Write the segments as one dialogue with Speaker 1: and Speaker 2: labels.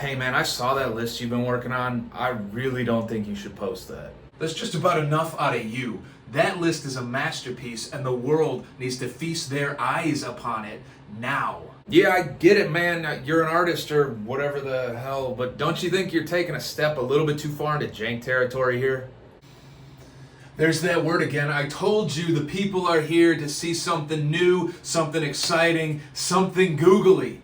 Speaker 1: Hey man, I saw that list you've been working on. I really don't think you should post that.
Speaker 2: That's just about enough out of you. That list is a masterpiece, and the world needs to feast their eyes upon it now.
Speaker 1: Yeah, I get it, man. You're an artist or whatever the hell, but don't you think you're taking a step a little bit too far into jank territory here?
Speaker 2: There's that word again. I told you the people are here to see something new, something exciting, something googly.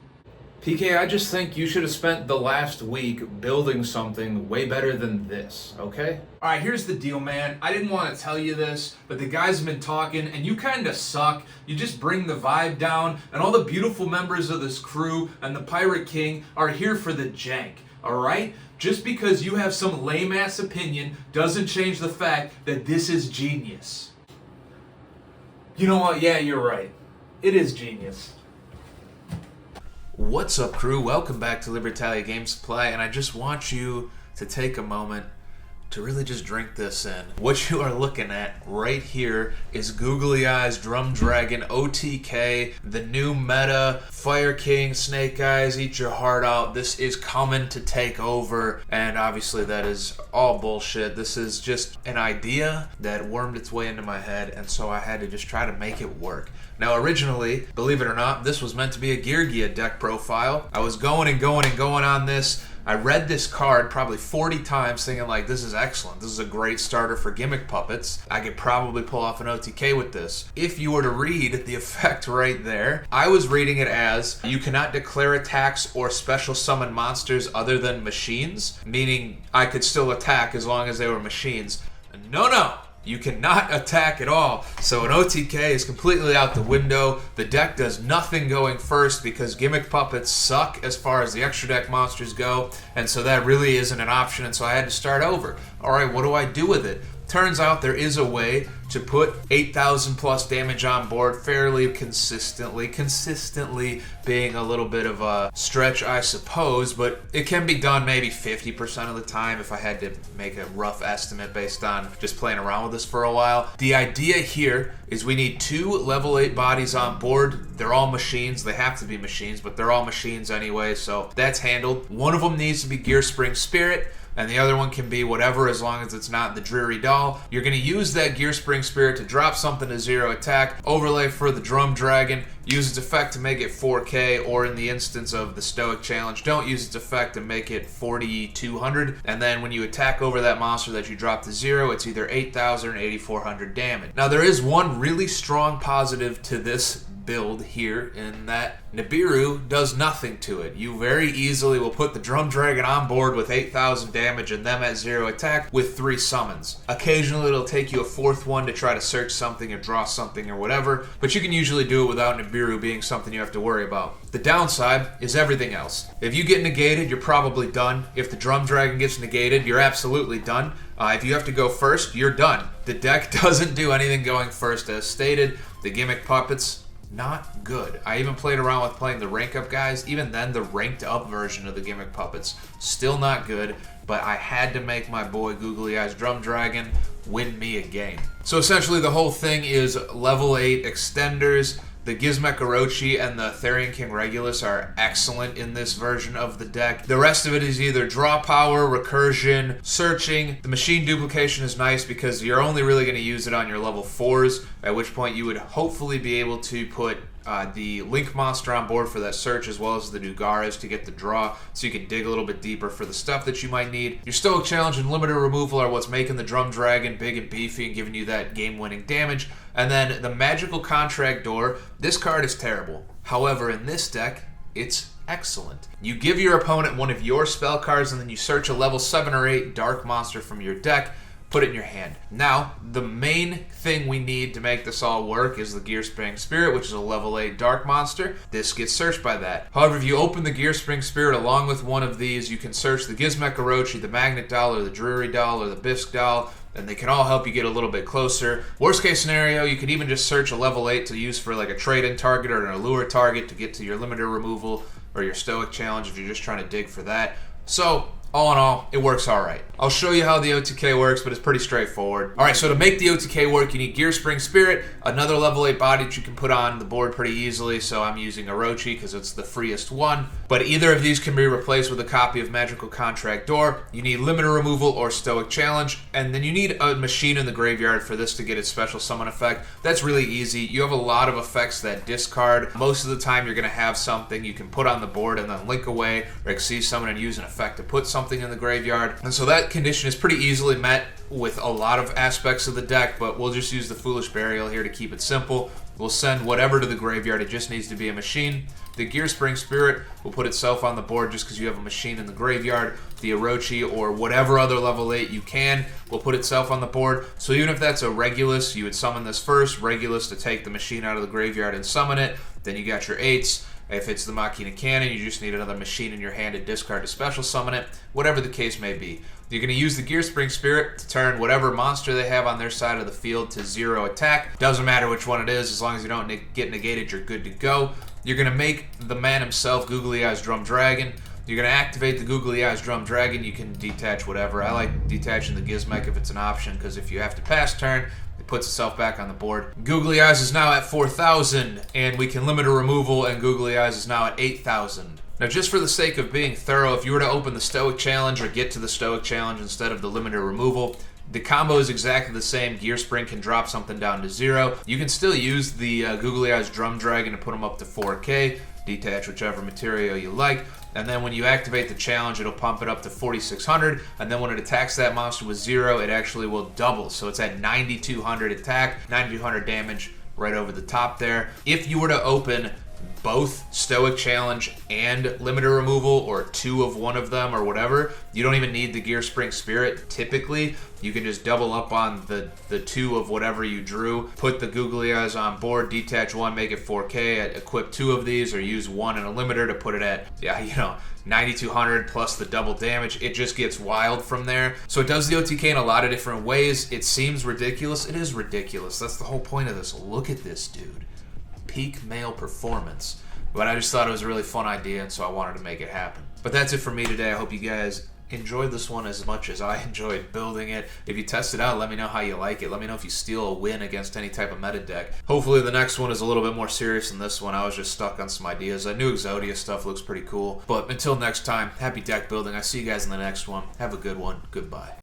Speaker 1: PK, I just think you should have spent the last week building something way better than this, okay?
Speaker 2: Alright, here's the deal, man. I didn't want to tell you this, but the guys have been talking, and you kinda suck. You just bring the vibe down, and all the beautiful members of this crew and the Pirate King are here for the jank, alright? Just because you have some lame-ass opinion doesn't change the fact that this is genius. You know what? Yeah, you're right. It is genius.
Speaker 3: What's up, crew? Welcome back to Libertalia Game Supply, and I just want you to take a moment to really just drink this in. What you are looking at right here is Googly Eyes, Drum Dragon, OTK, the new meta, Fire King, Snake Eyes, eat your heart out. This is coming to take over, and obviously that is all bullshit. This is just an idea that wormed its way into my head, and so I had to just try to make it work. Now, originally, believe it or not, this was meant to be a Gear Gia deck profile. I was going on this. I read this card probably 40 times thinking like, this is excellent. This is a great starter for Gimmick puppets. I could probably pull off an OTK with this. If you were to read the effect right there, I was reading it as, you cannot declare attacks or special summon monsters other than machines, meaning I could still attack as long as they were machines. No. You cannot attack at all. So an OTK is completely out the window. The deck does nothing going first because Gimmick puppets suck as far as the extra deck monsters go. And so that really isn't an option. And so I had to start over. All right, what do I do with it? Turns out there is a way to put 8,000 plus damage on board fairly consistently being a little bit of a stretch, I suppose, but it can be done maybe 50% of the time if I had to make a rough estimate based on just playing around with this for a while. The idea here is we need 2 level 8 bodies on board. They're all machines. They have to be machines, but they're all machines anyway, so that's handled. One of them needs to be Gear Spring Spirit, and the other one can be whatever as long as it's not the Dreary Doll. You're going to use that Gear Spring Spirit to drop something to 0 attack, overlay for the Drum Dragon, use its effect to make it 4K, or in the instance of the Stoic Challenge, don't use its effect and make it 4,200, and then when you attack over that monster that you drop to 0, it's either 8,000 or 8,400 damage. Now there is one really strong positive to this build here in that Nibiru does nothing to it. You very easily will put the Drum Dragon on board with 8,000 damage and them at 0 attack with 3 summons. Occasionally it'll take you a 4th one to try to search something or draw something or whatever, but you can usually do it without Nibiru being something you have to worry about. The downside is everything else. If you get negated, you're probably done. If the Drum Dragon gets negated, you're absolutely done. If you have to go first, you're done. The deck doesn't do anything going first as stated. The Gimmick puppets, not good. I even played around with playing the rank up guys. Even then, the ranked up version of the Gimmick puppets, still not good, but I had to make my boy Googly Eyes Drum Dragon win me a game. So essentially the whole thing is level 8 extenders. The Gizmek Orochi and the Therian King Regulus are excellent in this version of the deck. The rest of it is either draw power, recursion, searching. The machine duplication is nice because you're only really going to use it on your level 4s, at which point you would hopefully be able to put the Link monster on board for that search as well as the Nugaras to get the draw so you can dig a little bit deeper for the stuff that you might need. Your Stoic Challenge and Limiter Removal are what's making the Drum Dragon big and beefy and giving you that game-winning damage. And then the Magical Contract Door, this card is terrible. However, in this deck, it's excellent. You give your opponent one of your spell cards and then you search a level 7 or 8 dark monster from your deck, put it in your hand. Now, the main thing we need to make this all work is the Gear Spring Spirit, which is a level 8 dark monster. This gets searched by that. However, if you open the Gear Spring Spirit along with one of these, you can search the Gizmek Orochi, the Magnet Doll, or the Dreary Doll, or the Bisque Doll, and they can all help you get a little bit closer. Worst case scenario, you could even just search a level 8 to use for like a trade-in target or an allure target to get to your limiter removal or your Stoic Challenge if you're just trying to dig for that. So, All in all, it works alright. I'll show you how the OTK works, but it's pretty straightforward. Alright, so to make the OTK work, you need Gear Spring Spirit, another level 8 body that you can put on the board pretty easily, so I'm using Orochi because it's the freest one. But either of these can be replaced with a copy of Magical Contract Door. You need Limiter Removal or Stoic Challenge, and then you need a machine in the graveyard for this to get its special summon effect. That's really easy. You have a lot of effects that discard. Most of the time you're going to have something you can put on the board and then link away, or Xyz Summon and use an effect to put something in the graveyard. And so that condition is pretty easily met with a lot of aspects of the deck, but we'll just use the Foolish Burial here to keep it simple. We'll send whatever to the graveyard. It just needs to be a machine. The Gear Spring Spirit will put itself on the board just because you have a machine in the graveyard. The Orochi or whatever other level 8 you can will put itself on the board. So even if that's a Regulus, you would summon this first. Regulus to take the machine out of the graveyard and summon it. Then you got your 8s. If it's the Machina Cannon, you just need another machine in your hand to discard to special summon it. Whatever the case may be. You're going to use the Gear Spring Spirit to turn whatever monster they have on their side of the field to 0 attack. Doesn't matter which one it is, as long as you don't get negated, you're good to go. You're going to make the man himself Googly Eyes Drum Dragon. You're going to activate the Googly Eyes Drum Dragon. You can detach whatever. I like detaching the Gizmek if it's an option, because if you have to pass turn, it puts itself back on the board. Googly Eyes is now at 4,000, and we can limit a removal, and Googly Eyes is now at 8,000. Now, just for the sake of being thorough, if you were to open the Stoic Challenge or get to the Stoic Challenge instead of the limiter removal, the combo is exactly the same. Gear Spring can drop something down to 0. You can still use the Googly Eyes Drum Dragon to put them up to 4K, detach whichever material you like, and then when you activate the challenge, it'll pump it up to 4,600, and then when it attacks that monster with 0, it actually will double. So it's at 9,200 attack, 9,200 damage right over the top there. If you were to open both Stoic Challenge and Limiter Removal, or 2 of one of them, or whatever, you don't even need the Gear Spring Spirit. Typically, you can just double up on the 2 of whatever you drew, put the Googly Eyes on board, detach 1, make it 4K, equip 2 of these, or use 1 in a limiter to put it at, 9,200 plus the double damage. It just gets wild from there. So it does the OTK in a lot of different ways. It seems ridiculous. It is ridiculous. That's the whole point of this. Look at this dude. Peak male performance. But I just thought it was a really fun idea, and so I wanted to make it happen. But that's it for me today. I hope you guys enjoyed this one as much as I enjoyed building it. If you test it out, let me know how you like it. Let me know if you steal a win against any type of meta deck. Hopefully the next one is a little bit more serious than this one. I was just stuck on some ideas. I knew Exodia stuff looks pretty cool. But until next time, happy deck building. I see you guys in the next one. Have a good one. Goodbye.